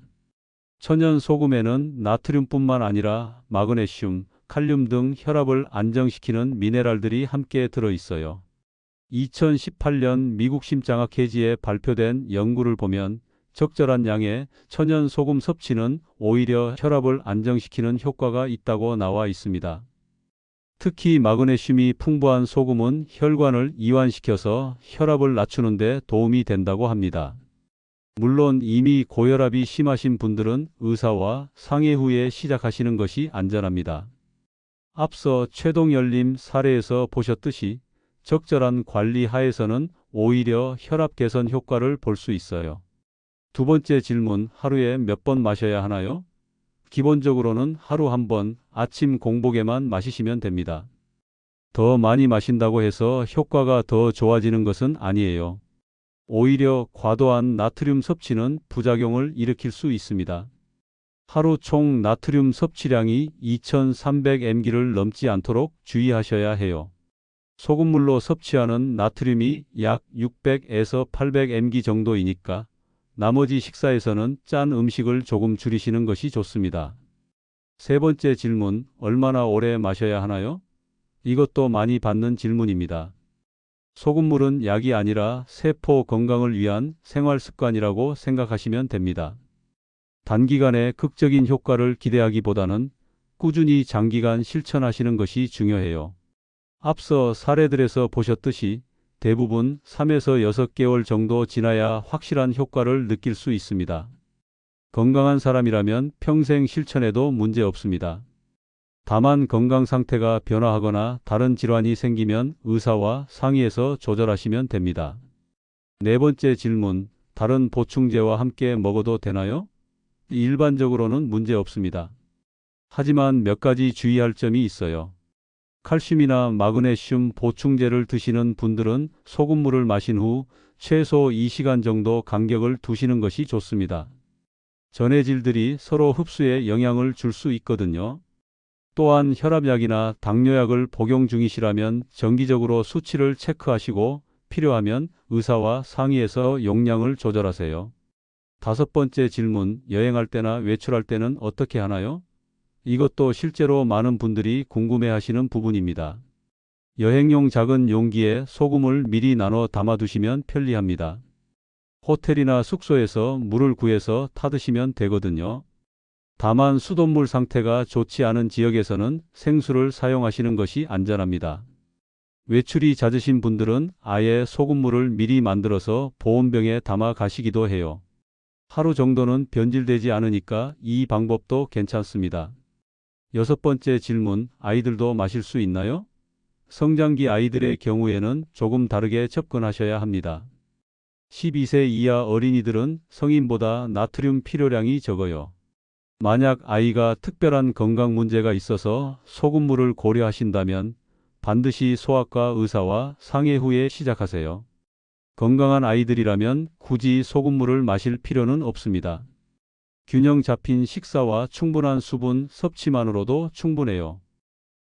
천연 소금에는 나트륨뿐만 아니라 마그네슘, 칼륨 등 혈압을 안정시키는 미네랄들이 함께 들어있어요. 2018년 미국 심장학회지에 발표된 연구를 보면 적절한 양의 천연 소금 섭취는 오히려 혈압을 안정시키는 효과가 있다고 나와 있습니다. 특히 마그네슘이 풍부한 소금은 혈관을 이완시켜서 혈압을 낮추는 데 도움이 된다고 합니다. 물론 이미 고혈압이 심하신 분들은 의사와 상의 후에 시작하시는 것이 안전합니다. 앞서 최동열님 사례에서 보셨듯이 적절한 관리 하에서는 오히려 혈압 개선 효과를 볼 수 있어요. 두 번째 질문, 하루에 몇 번 마셔야 하나요? 기본적으로는 하루 한 번, 아침 공복에만 마시시면 됩니다. 더 많이 마신다고 해서 효과가 더 좋아지는 것은 아니에요. 오히려 과도한 나트륨 섭취는 부작용을 일으킬 수 있습니다. 하루 총 나트륨 섭취량이 2300mg를 넘지 않도록 주의하셔야 해요. 소금물로 섭취하는 나트륨이 약 600에서 800mg 정도이니까 나머지 식사에서는 짠 음식을 조금 줄이시는 것이 좋습니다. 세 번째 질문, 얼마나 오래 마셔야 하나요? 이것도 많이 받는 질문입니다. 소금물은 약이 아니라 세포 건강을 위한 생활 습관이라고 생각하시면 됩니다. 단기간에 극적인 효과를 기대하기보다는 꾸준히 장기간 실천하시는 것이 중요해요. 앞서 사례들에서 보셨듯이 대부분 3에서 6개월 정도 지나야 확실한 효과를 느낄 수 있습니다. 건강한 사람이라면 평생 실천해도 문제 없습니다. 다만 건강 상태가 변화하거나 다른 질환이 생기면 의사와 상의해서 조절하시면 됩니다. 네 번째 질문, 다른 보충제와 함께 먹어도 되나요? 일반적으로는 문제 없습니다. 하지만 몇 가지 주의할 점이 있어요. 칼슘이나 마그네슘 보충제를 드시는 분들은 소금물을 마신 후 최소 2시간 정도 간격을 두시는 것이 좋습니다. 전해질들이 서로 흡수에 영향을 줄 수 있거든요. 또한 혈압약이나 당뇨약을 복용 중이시라면 정기적으로 수치를 체크하시고 필요하면 의사와 상의해서 용량을 조절하세요. 다섯 번째 질문, 여행할 때나 외출할 때는 어떻게 하나요? 이것도 실제로 많은 분들이 궁금해하시는 부분입니다. 여행용 작은 용기에 소금을 미리 나눠 담아두시면 편리합니다. 호텔이나 숙소에서 물을 구해서 타드시면 되거든요. 다만 수돗물 상태가 좋지 않은 지역에서는 생수를 사용하시는 것이 안전합니다. 외출이 잦으신 분들은 아예 소금물을 미리 만들어서 보온병에 담아 가시기도 해요. 하루 정도는 변질되지 않으니까 이 방법도 괜찮습니다. 여섯 번째 질문, 아이들도 마실 수 있나요? 성장기 아이들의 경우에는 조금 다르게 접근하셔야 합니다. 12세 이하 어린이들은 성인보다 나트륨 필요량이 적어요. 만약 아이가 특별한 건강 문제가 있어서 소금물을 고려하신다면 반드시 소아과 의사와 상의 후에 시작하세요. 건강한 아이들이라면 굳이 소금물을 마실 필요는 없습니다. 균형 잡힌 식사와 충분한 수분 섭취만으로도 충분해요.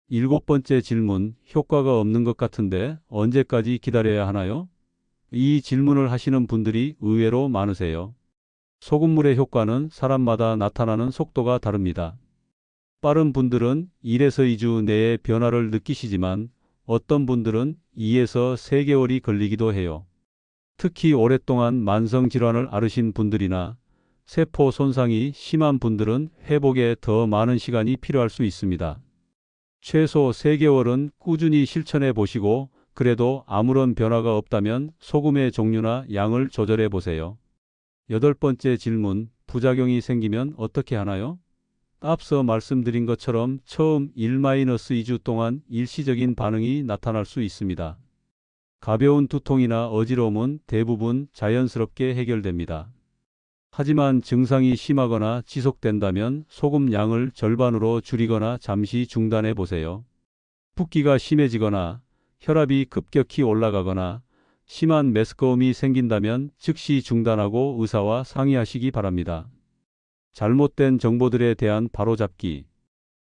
7번째 질문, 효과가 없는 것 같은데 언제까지 기다려야 하나요? 이 질문을 하시는 분들이 의외로 많으세요. 소금물의 효과는 사람마다 나타나는 속도가 다릅니다. 빠른 분들은 1에서 2주 내에 변화를 느끼시지만 어떤 분들은 2에서 3개월이 걸리기도 해요. 특히 오랫동안 만성 질환을 앓으신 분들이나 세포 손상이 심한 분들은 회복에 더 많은 시간이 필요할 수 있습니다. 최소 3개월은 꾸준히 실천해 보시고 그래도 아무런 변화가 없다면 소금의 종류나 양을 조절해 보세요. 8번째 질문, 부작용이 생기면 어떻게 하나요? 앞서 말씀드린 것처럼 처음 1-2주 동안 일시적인 반응이 나타날 수 있습니다. 가벼운 두통이나 어지러움은 대부분 자연스럽게 해결됩니다. 하지만 증상이 심하거나 지속된다면 소금 양을 절반으로 줄이거나 잠시 중단해 보세요. 붓기가 심해지거나 혈압이 급격히 올라가거나 심한 메스꺼움이 생긴다면 즉시 중단하고 의사와 상의하시기 바랍니다. 잘못된 정보들에 대한 바로잡기.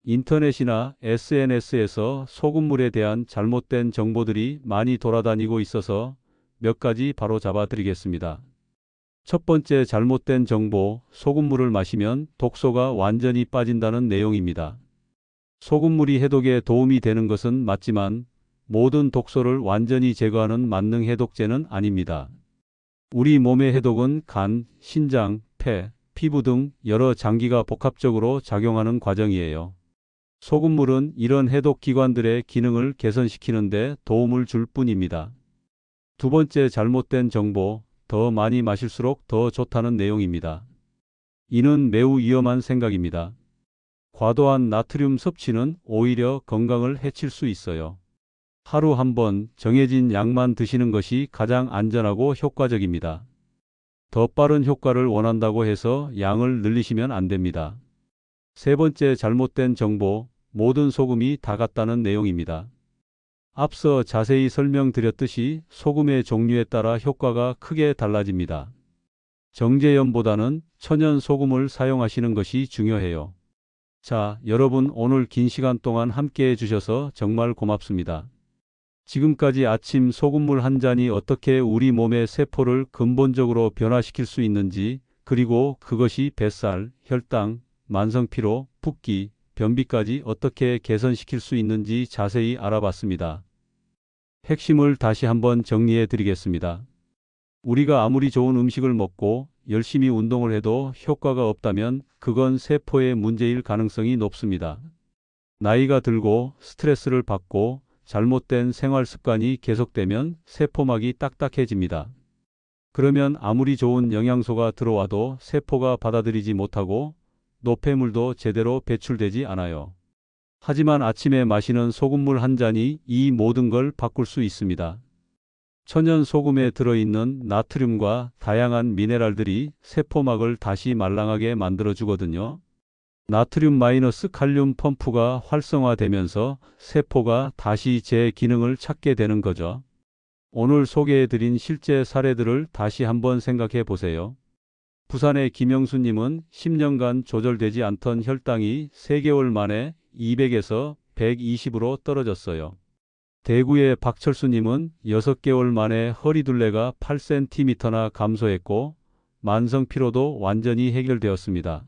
인터넷이나 SNS에서 소금물에 대한 잘못된 정보들이 많이 돌아다니고 있어서 몇 가지 바로잡아 드리겠습니다. 첫 번째 잘못된 정보, 소금물을 마시면 독소가 완전히 빠진다는 내용입니다. 소금물이 해독에 도움이 되는 것은 맞지만 모든 독소를 완전히 제거하는 만능 해독제는 아닙니다. 우리 몸의 해독은 간, 신장, 폐, 피부 등 여러 장기가 복합적으로 작용하는 과정이에요. 소금물은 이런 해독 기관들의 기능을 개선시키는 데 도움을 줄 뿐입니다. 두 번째 잘못된 정보, 더 많이 마실수록 더 좋다는 내용입니다. 이는 매우 위험한 생각입니다. 과도한 나트륨 섭취는 오히려 건강을 해칠 수 있어요. 하루 한 번 정해진 양만 드시는 것이 가장 안전하고 효과적입니다. 더 빠른 효과를 원한다고 해서 양을 늘리시면 안 됩니다. 세 번째 잘못된 정보, 모든 소금이 다 같다는 내용입니다. 앞서 자세히 설명드렸듯이 소금의 종류에 따라 효과가 크게 달라집니다. 정제염보다는 천연 소금을 사용하시는 것이 중요해요. 자, 여러분 오늘 긴 시간 동안 함께 해주셔서 정말 고맙습니다. 지금까지 아침 소금물 한 잔이 어떻게 우리 몸의 세포를 근본적으로 변화시킬 수 있는지, 그리고 그것이 뱃살, 혈당, 만성피로, 붓기, 변비까지 어떻게 개선시킬 수 있는지 자세히 알아봤습니다. 핵심을 다시 한번 정리해 드리겠습니다. 우리가 아무리 좋은 음식을 먹고 열심히 운동을 해도 효과가 없다면 그건 세포의 문제일 가능성이 높습니다. 나이가 들고 스트레스를 받고 잘못된 생활 습관이 계속되면 세포막이 딱딱해집니다. 그러면 아무리 좋은 영양소가 들어와도 세포가 받아들이지 못하고 노폐물도 제대로 배출되지 않아요. 하지만 아침에 마시는 소금물 한 잔이 이 모든 걸 바꿀 수 있습니다. 천연 소금에 들어있는 나트륨과 다양한 미네랄들이 세포막을 다시 말랑하게 만들어주거든요. 나트륨 마이너스 칼륨 펌프가 활성화되면서 세포가 다시 제 기능을 찾게 되는 거죠. 오늘 소개해드린 실제 사례들을 다시 한번 생각해 보세요. 부산의 김영수님은 10년간 조절되지 않던 혈당이 3개월 만에 200에서 120으로 떨어졌어요. 대구의 박철수님은 6개월 만에 허리둘레가 8cm나 감소했고 만성 피로도 완전히 해결되었습니다.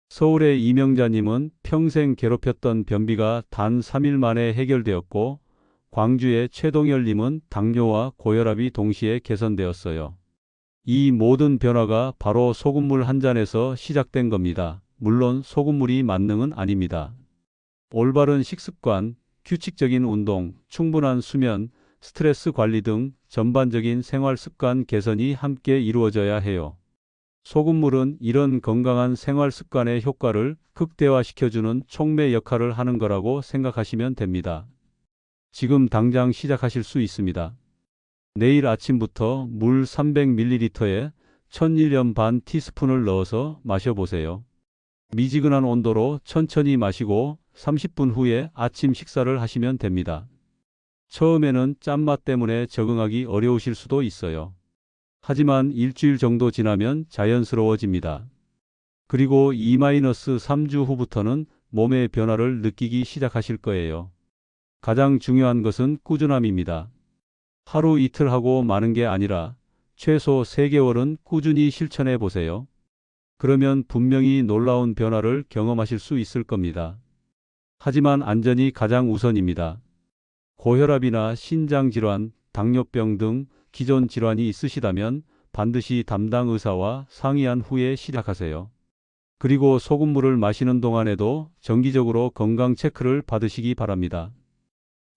서울의 이명자님은 평생 괴롭혔던 변비가 단 3일 만에 해결되었고 광주의 최동열님은 당뇨와 고혈압이 동시에 개선되었어요. 이 모든 변화가 바로 소금물 한 잔에서 시작된 겁니다. 물론 소금물이 만능은 아닙니다. 올바른 식습관, 규칙적인 운동, 충분한 수면, 스트레스 관리 등 전반적인 생활 습관 개선이 함께 이루어져야 해요. 소금물은 이런 건강한 생활 습관의 효과를 극대화시켜주는 촉매 역할을 하는 거라고 생각하시면 됩니다. 지금 당장 시작하실 수 있습니다. 내일 아침부터 물 300ml에 1001년 반 티스푼을 넣어서 마셔보세요. 미지근한 온도로 천천히 마시고 30분 후에 아침 식사를 하시면 됩니다. 처음에는 짠맛 때문에 적응하기 어려우실 수도 있어요. 하지만 일주일 정도 지나면 자연스러워집니다. 그리고 2-3주 후부터는 몸의 변화를 느끼기 시작하실 거예요. 가장 중요한 것은 꾸준함입니다. 하루 이틀 하고 마는 게 아니라 최소 3개월은 꾸준히 실천해 보세요. 그러면 분명히 놀라운 변화를 경험하실 수 있을 겁니다. 하지만 안전이 가장 우선입니다. 고혈압이나 신장질환, 당뇨병 등 기존 질환이 있으시다면 반드시 담당 의사와 상의한 후에 시작하세요. 그리고 소금물을 마시는 동안에도 정기적으로 건강 체크를 받으시기 바랍니다.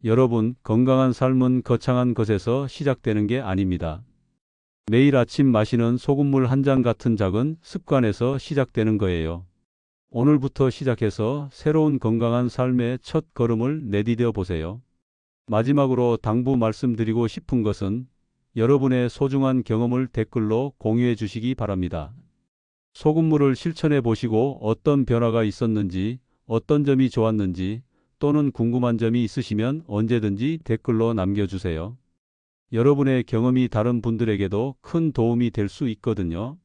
여러분, 건강한 삶은 거창한 것에서 시작되는 게 아닙니다. 매일 아침 마시는 소금물 한 잔 같은 작은 습관에서 시작되는 거예요. 오늘부터 시작해서 새로운 건강한 삶의 첫 걸음을 내디뎌 보세요. 마지막으로 당부 말씀드리고 싶은 것은 여러분의 소중한 경험을 댓글로 공유해 주시기 바랍니다. 소금물을 실천해 보시고 어떤 변화가 있었는지, 어떤 점이 좋았는지, 또는 궁금한 점이 있으시면 언제든지 댓글로 남겨주세요. 여러분의 경험이 다른 분들에게도 큰 도움이 될 수 있거든요.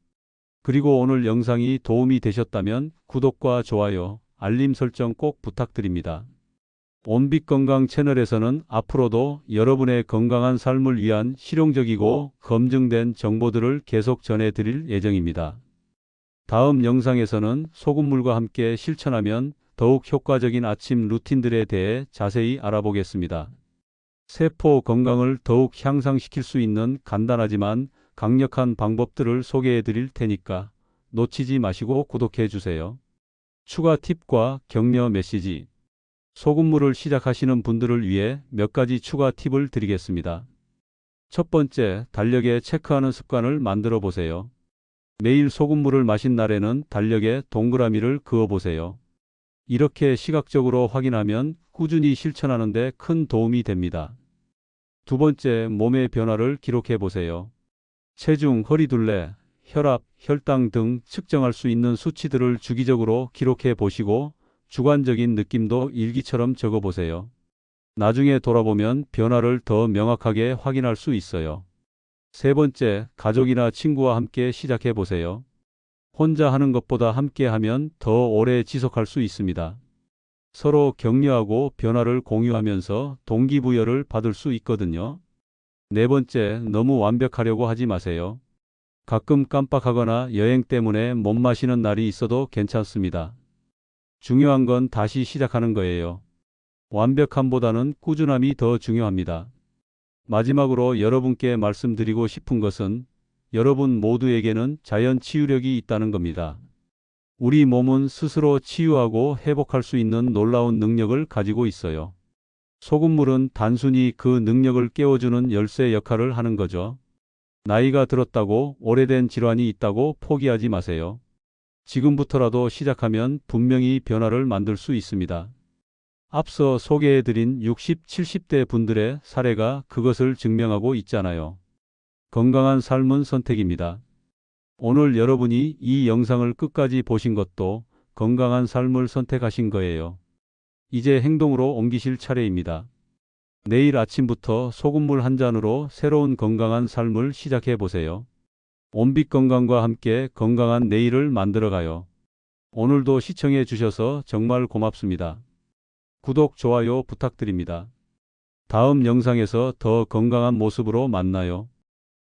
그리고 오늘 영상이 도움이 되셨다면 구독과 좋아요, 알림 설정 꼭 부탁드립니다. 온빛건강 채널에서는 앞으로도 여러분의 건강한 삶을 위한 실용적이고 검증된 정보들을 계속 전해드릴 예정입니다. 다음 영상에서는 소금물과 함께 실천하면 더욱 효과적인 아침 루틴들에 대해 자세히 알아보겠습니다. 세포 건강을 더욱 향상시킬 수 있는 간단하지만 강력한 방법들을 소개해 드릴 테니까 놓치지 마시고 구독해 주세요. 추가 팁과 격려 메시지. 소금물을 시작하시는 분들을 위해 몇 가지 추가 팁을 드리겠습니다. 첫 번째, 달력에 체크하는 습관을 만들어 보세요. 매일 소금물을 마신 날에는 달력에 동그라미를 그어 보세요. 이렇게 시각적으로 확인하면 꾸준히 실천하는 데 큰 도움이 됩니다. 두 번째, 몸의 변화를 기록해 보세요. 체중, 허리둘레, 혈압, 혈당 등 측정할 수 있는 수치들을 주기적으로 기록해 보시고 주관적인 느낌도 일기처럼 적어 보세요. 나중에 돌아보면 변화를 더 명확하게 확인할 수 있어요. 세 번째, 가족이나 친구와 함께 시작해 보세요. 혼자 하는 것보다 함께 하면 더 오래 지속할 수 있습니다. 서로 격려하고 변화를 공유하면서 동기부여를 받을 수 있거든요. 네 번째, 너무 완벽하려고 하지 마세요. 가끔 깜빡하거나 여행 때문에 못 마시는 날이 있어도 괜찮습니다. 중요한 건 다시 시작하는 거예요. 완벽함보다는 꾸준함이 더 중요합니다. 마지막으로 여러분께 말씀드리고 싶은 것은 여러분 모두에게는 자연 치유력이 있다는 겁니다. 우리 몸은 스스로 치유하고 회복할 수 있는 놀라운 능력을 가지고 있어요. 소금물은 단순히 그 능력을 깨워주는 열쇠 역할을 하는 거죠. 나이가 들었다고 오래된 질환이 있다고 포기하지 마세요. 지금부터라도 시작하면 분명히 변화를 만들 수 있습니다. 앞서 소개해드린 60, 70대 분들의 사례가 그것을 증명하고 있잖아요. 건강한 삶은 선택입니다. 오늘 여러분이 이 영상을 끝까지 보신 것도 건강한 삶을 선택하신 거예요. 이제 행동으로 옮기실 차례입니다. 내일 아침부터 소금물 한 잔으로 새로운 건강한 삶을 시작해 보세요. 온빛 건강과 함께 건강한 내일을 만들어가요. 오늘도 시청해 주셔서 정말 고맙습니다. 구독, 좋아요 부탁드립니다. 다음 영상에서 더 건강한 모습으로 만나요.